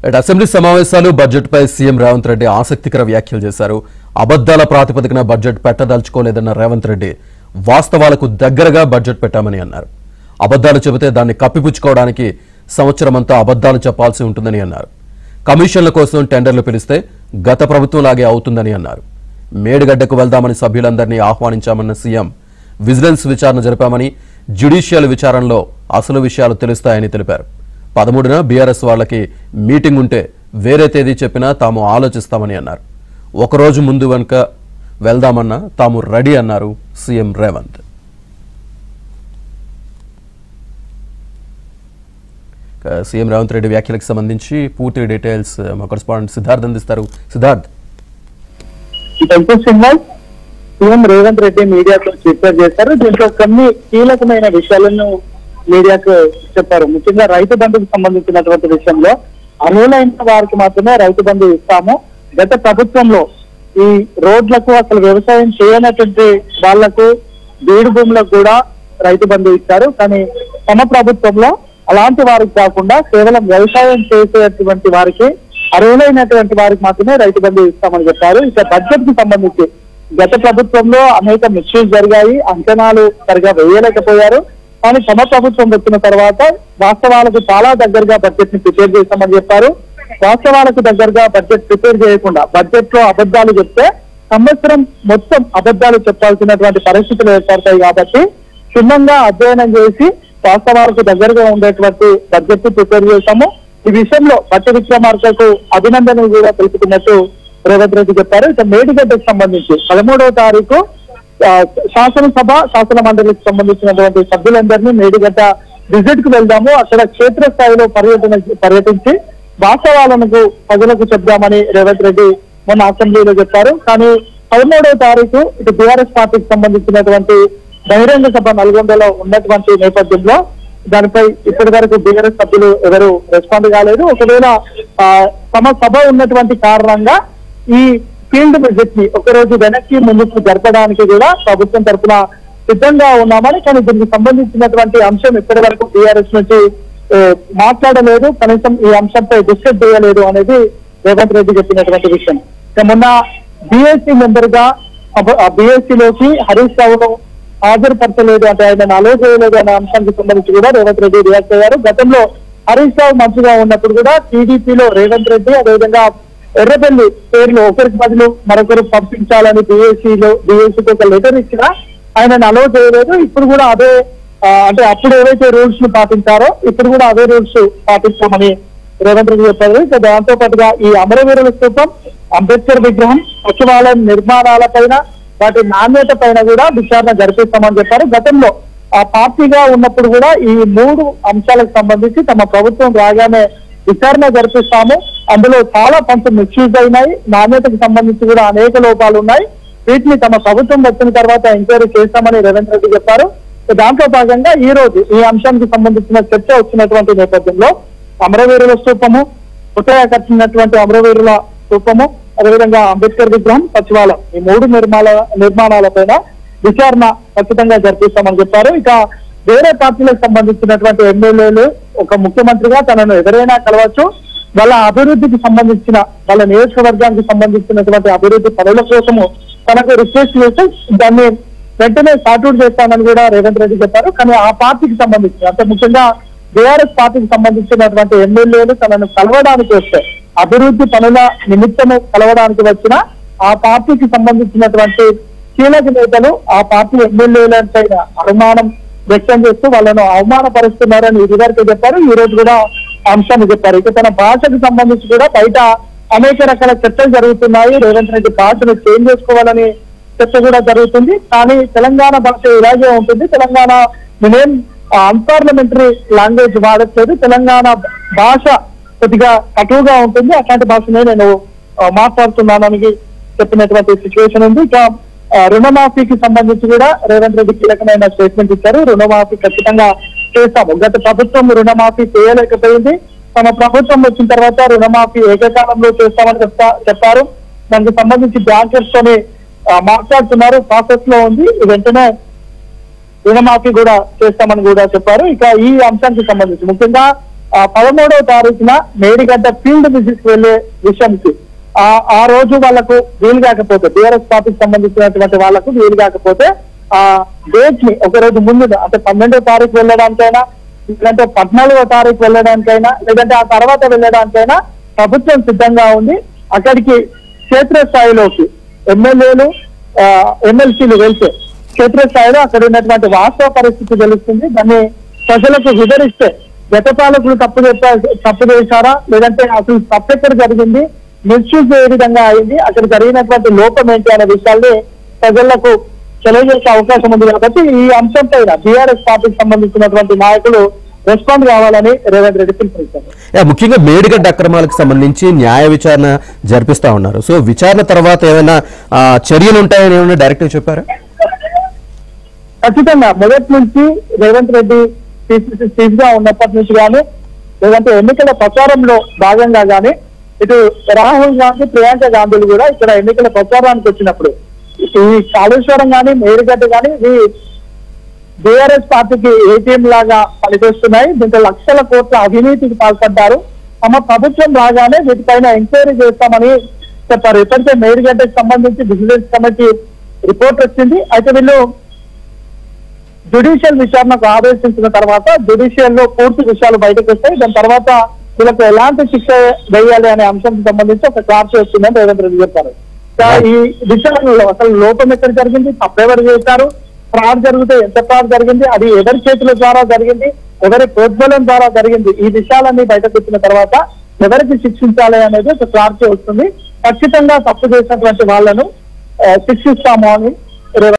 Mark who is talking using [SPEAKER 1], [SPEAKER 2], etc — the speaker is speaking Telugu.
[SPEAKER 1] అసెంబ్లీ సమావేశాలు బడ్జెట్పై సీఎం రేవంత్ రెడ్డి ఆసక్తికర వ్యాఖ్యలు చేశారు. అబద్ధాల ప్రాతిపదికన బడ్జెట్ పెట్టదలుచుకోలేదన్న రేవంత్ రెడ్డి వాస్తవాలకు దగ్గరగా బడ్జెట్ పెట్టామని అన్నారు. అబద్ధాలు చెబితే దాన్ని కప్పిపుచ్చుకోవడానికి సంవత్సరమంతా అబద్ధాలు చెప్పాల్సి ఉంటుందని అన్నారు. కమిషన్ల కోసం టెండర్లు పిలిస్తే గత ప్రభుత్వంలాగే అవుతుందని అన్నారు. మేడిగడ్డకు వెళ్దామని సభ్యులందరినీ ఆహ్వానించామన్న సీఎం విజిలెన్స్ విచారణ జరిపామని, జ్యుడిషియల్ విచారణలో అసలు విషయాలు తెలుస్తాయని తెలిపారు. 13న బీఆర్ఎస్ వాళ్ళకి మీటింగ్ ఉంటే వేరే తేదీ చెప్పినా తాము ఆలోచిస్తామని అన్నారు. ఒకరోజు ముందు వెనుక వెళ్దామన్నా తాము రెడీ అన్నారు సీఎం రేవంత్. సీఎం రేవంత్ రెడ్డి వ్యాఖ్యలకు సంబంధించి పూర్తి డీటెయిల్స్ మా కరెస్పాండెంట్ సిద్ధార్థ్ అందిస్తారు. సిద్ధార్థ్,
[SPEAKER 2] సీఎం రేవంత్ రెడ్డి మీడియాకు ట్వీట్ చేశారు. దీంట్లో కొన్ని కీలకమైన విషయాలను మీడియాకు చెప్పారు. ముఖ్యంగా రైతు బంధుకు సంబంధించినటువంటి విషయంలో అర్హులైన వారికి మాత్రమే రైతు బంధు ఇస్తాము. గత ప్రభుత్వంలో ఈ రోడ్లకు అసలు వ్యవసాయం చేయనటువంటి వాళ్లకు బీడు భూములకు కూడా రైతు బంధు ఇచ్చారు. కానీ తమ ప్రభుత్వంలో అలాంటి వారికి కాకుండా కేవలం వ్యవసాయం చేసేటువంటి వారికి, అర్హులైనటువంటి వారికి మాత్రమే రైతు బంధు ఇస్తామని చెప్పారు. ఇక బడ్జెట్ కి సంబంధించి గత ప్రభుత్వంలో అనేక మిస్యూస్ జరిగాయి, అంచనాలు సరిగా వేయలేకపోయారు. కానీ తమ ప్రభుత్వం వచ్చిన తర్వాత వాస్తవాలకు చాలా దగ్గరగా బడ్జెట్ ని ప్రిపేర్ చేస్తామని చెప్పారు. వాస్తవాలకు దగ్గరగా బడ్జెట్ ప్రిపేర్ చేయకుండా బడ్జెట్ లో అబద్ధాలు చెప్తే సంవత్సరం మొత్తం అబద్ధాలు చెప్పాల్సినటువంటి పరిస్థితులు ఏర్పడతాయి. కాబట్టి క్షుణ్ణంగా అధ్యయనం చేసి వాస్తవాలకు దగ్గరగా ఉండేటువంటి బడ్జెట్ ని ప్రిపేర్ చేస్తాము. ఈ విషయంలో బట్టి విక్రమార్కకు అభినందనలు కూడా తెలుపుతున్నట్టు రేవంత్ రెడ్డి చెప్పారు. ఇక మేడిగడ్డకు సంబంధించి 13వ తారీఖు శాసనసభ, శాసన మండలికి సంబంధించినటువంటి సభ్యులందరినీ మేడిగడ్డ విజిట్ కు వెళ్దాము, అక్కడ క్షేత్రస్థాయిలో పర్యటించి వాస్తవాలను ప్రజలకు చెప్దామని రేవంత్ రెడ్డి మొన్న అసెంబ్లీలో చెప్పారు. కానీ 13వ తారీఖు ఇటు బీఆర్ఎస్ పార్టీకి సంబంధించినటువంటి బహిరంగ సభ నల్గొండలో ఉన్నటువంటి నేపథ్యంలో దానిపై ఇప్పటి వరకు బీఆర్ఎస్ సభ్యులు ఎవరు రెస్పాండ్ కాలేదు. ఒకవేళ తమ సభ ఉన్నటువంటి కారణంగా ఈ ఫీల్డ్ విజిట్ ని ఒకరోజు వెనక్కి ముందుకు జరపడానికి కూడా ప్రభుత్వం తరఫున సిద్ధంగా ఉన్నామని, కానీ దీనికి సంబంధించినటువంటి అంశం ఇప్పటి వరకు బీఆర్ఎస్ నుంచి మాట్లాడలేదు, కనీసం ఈ అంశంపై డిస్కస్ చేయలేదు అనేది రేవంత్ రెడ్డి చెప్పినటువంటి విషయం. మొన్న బీఎస్సీ మెంబర్ గా బీఎస్సీలోకి హరీష్ రావును హాజరుపరచలేదు, అంటే ఆయన అలో చేయలేదు అనే అంశానికి సంబంధించి కూడా రేవంత్ రెడ్డి రియాక్ట్ అయ్యారు. గతంలో హరీష్ రావు మంత్రిగా ఉన్నప్పుడు కూడా టీడీపీలో రేవంత్ రెడ్డి అదేవిధంగా ఎర్రబెల్లి పేర్లు ఒకరికి బదులు మరొకరు పంపించాలని బీఎస్సీకి ఒక లెటర్ ఇచ్చినా ఆయన అలో చేయలేదు. ఇప్పుడు కూడా అదే, అంటే అప్పుడు ఏవైతే రూల్స్ ను పాటించారో ఇప్పుడు కూడా అదే రూల్స్ పాటిస్తామని రేవంత్ రెడ్డి చెప్పారు. ఇక దాంతో పాటుగా ఈ అమరవీరుల స్తూపం, అంబేద్కర్ విగ్రహం, సచివాలయం నిర్మాణాలపైన వాటి నాణ్యత పైన కూడా విచారణ జరిపిస్తామని చెప్పారు. గతంలో ఆ పార్టీగా ఉన్నప్పుడు కూడా ఈ 3 అంశాలకు సంబంధించి తమ ప్రభుత్వం రాగానే విచారణ జరిపిస్తాము, అందులో చాలా కొంచెం మిస్యూజ్ అయినాయి, నాణ్యతకు సంబంధించి కూడా అనేక లోపాలు ఉన్నాయి, వీటిని తమ ప్రభుత్వం వచ్చిన తర్వాత ఎంక్వైరీ చేస్తామని రేవంత్ రెడ్డి చెప్పారు. దాంట్లో భాగంగా ఈ రోజు ఈ అంశానికి సంబంధించిన చర్చ వచ్చినటువంటి నేపథ్యంలో అమరవీరుల స్తూపము, కొత్తగా కట్టినటువంటి అమరవీరుల స్తూపము, అదేవిధంగా అంబేద్కర్ విగ్రహం, సచివాలయం, ఈ 3 నిర్మాణాలపైన విచారణ ఖచ్చితంగా జరిపిస్తామని చెప్పారు. ఇక వేరే పార్టీలకు సంబంధించినటువంటి ఎమ్మెల్యేలు ఒక ముఖ్యమంత్రిగా తనను ఎవరైనా కలవచ్చు, వాళ్ళ అభివృద్ధికి సంబంధించిన వాళ్ళ నియోజకవర్గానికి సంబంధించినటువంటి అభివృద్ధి పనుల కోసము తనకు రిక్వెస్ట్ చేస్తే దాన్ని వెంటనే సార్ట్అవుట్ చేస్తానని కూడా రేవంత్ రెడ్డి చెప్పారు. కానీ ఆ పార్టీకి సంబంధించి, అంటే ముఖ్యంగా బీఆర్ఎస్ పార్టీకి సంబంధించినటువంటి ఎమ్మెల్యేలు తనను కలవడానికి వస్తే, అభివృద్ధి పనుల నిమిత్తము కలవడానికి వచ్చిన ఆ పార్టీకి సంబంధించినటువంటి కీలక నేతలు ఆ పార్టీ ఎమ్మెల్యేలపైన అనుమానం వ్యక్తం చేస్తూ వాళ్ళను అవమానపరుస్తున్నారని ఇదివరకు చెప్పారు. ఈ రోజు కూడా అంశాన్ని చెప్పారు. ఇక తన భాషకు సంబంధించి కూడా బయట అనేక రకాల చర్చలు జరుగుతున్నాయి. రేవంత్ రెడ్డి భాషను చేంజ్ చేసుకోవాలని చర్చ కూడా జరుగుతుంది. కానీ తెలంగాణ భాష ఇలాగే ఉంటుంది, తెలంగాణ నేనేం అన్పార్లమెంటరీ లాంగ్వేజ్ వాడట్లేదు, తెలంగాణ భాష కొద్దిగా కటువుగా ఉంటుంది, అట్లాంటి భాషనే నేను మాట్లాడుతున్నానని చెప్పినటువంటి సిచ్యువేషన్ ఉంది. ఇక రుణమాఫీకి సంబంధించి కూడా రేవంత్ రెడ్డి కీలకమైన స్టేట్మెంట్ ఇచ్చారు. రుణమాఫీ ఖచ్చితంగా చేస్తాము, గత ప్రభుత్వం రుణమాఫీ చేయలేకపోయింది, తమ ప్రభుత్వం వచ్చిన తర్వాత రుణమాఫీ ఏకకాలంలో చేస్తామని చెప్పారు. దానికి సంబంధించి బ్యాంకర్స్ తోని మాట్లాడుతున్నారు, ప్రాసెస్ లో ఉంది, వెంటనే రుణమాఫీ కూడా చేస్తామని కూడా చెప్పారు. ఇక ఈ అంశానికి సంబంధించి ముఖ్యంగా 13వ తారీఖున మేడిగడ్డ ఫీల్డ్ విజిట్ వెళ్లే విషయంకి ఆ రోజు వాళ్లకు వీలు కాకపోతే టీఆర్ఎస్ పార్టీకి సంబంధించినటువంటి వాళ్లకు వీలు కాకపోతే ఆ డేట్ ని ఒక రోజు ముందు అంటే 12వ తారీఖు వెళ్ళడానికైనా లేదంటే 14వ తారీఖు వెళ్ళడానికైనా లేదంటే ఆ తర్వాత వెళ్ళడానికైనా ప్రభుత్వం సిద్ధంగా ఉంది. అక్కడికి క్షేత్రస్థాయిలోకి ఎమ్మెల్యేలు ఎమ్మెల్సీలు వెళ్తే క్షేత్రస్థాయిలో అక్కడ ఉన్నటువంటి వాస్తవ పరిస్థితి తెలుస్తుంది. దాన్ని ప్రజలకు వివరిస్తే గత పాలకులు తప్పు చేశారా లేదంటే అసలు తప్పెక్కడ జరిగింది, మిస్యూజ్ ఏ విధంగా అయింది, అక్కడ జరిగినటువంటి లోపం ఏంటి అనే విషయాల్ని ప్రజలకు తెలియజేసే అవకాశం ఉంది. కాబట్టి ఈ అంశం పైన బీఆర్ఎస్ పార్టీకి సంబంధించినటువంటి నాయకులు రెస్పాండ్ కావాలని రేవంత్ రెడ్డి పిలుపునిచ్చారు.
[SPEAKER 1] ముఖ్యంగా మేడిగడ్డ అక్రమాలకు సంబంధించి న్యాయ విచారణ జరిపిస్తా ఉన్నారు. సో విచారణ తర్వాత ఏమైనా చర్యలు ఉంటాయని ఏమైనా డైరెక్ట్ చెప్పారా?
[SPEAKER 2] ఖచ్చితంగా మొదటి నుంచి రేవంత్ రెడ్డి పిసిసి చీఫ్ గా ఉన్నప్పటి నుంచి కానీ లేదంటే ఎన్నికల ప్రచారంలో భాగంగా కానీ ఇటు రాహుల్ గాంధీ ప్రియాంక గాంధీలు కూడా ఇక్కడ ఎన్నికల ప్రచారానికి వచ్చినప్పుడు ఈ కాళేశ్వరం కానీ మేడిగడ్డ కానీ ఇవి బీఆర్ఎస్ పార్టీకి ఏటీఎం లాగా పనిచేస్తున్నాయి, దీంట్లో లక్షల కోట్ల అవినీతికి పాల్పడ్డారు, తమ ప్రభుత్వం రాగానే వీటిపైన ఎంక్వైరీ చేస్తామని చెప్పారు. ఇప్పటికే మేడిగడ్డకు సంబంధించి విజిలెన్స్ కమిటీ రిపోర్ట్ వచ్చింది. అయితే వీళ్ళు జ్యుడిషియల్ విచారణకు ఆదేశించిన తర్వాత జ్యుడిషియల్ లో పూర్తి విషయాలు బయటకు వస్తాయి. దాని తర్వాత వీళ్ళకు ఎలాంటి శిక్ష వేయాలి అనే అంశానికి సంబంధించి ఒక క్లారిటీ వచ్చిందని రేవంత్ రెడ్డి చెప్పారు. ఈ విచారణలో అసలు లోపం ఎక్కడ జరిగింది, తప్పెవరు చేశారు, ఫ్రాడ్ జరిగితే ఎంత ఫ్రాడ్ జరిగింది, అది ఎవరి చేతుల ద్వారా జరిగింది, ఎవరి ప్రోద్బలం ద్వారా జరిగింది, ఈ విషయాలన్నీ బయటకు వచ్చిన తర్వాత ఎవరికి శిక్షించాలి అనేది ఒక క్లారిటీ వస్తుంది. ఖచ్చితంగా తప్పు చేసినటువంటి వాళ్లను శిక్షిస్తాము అని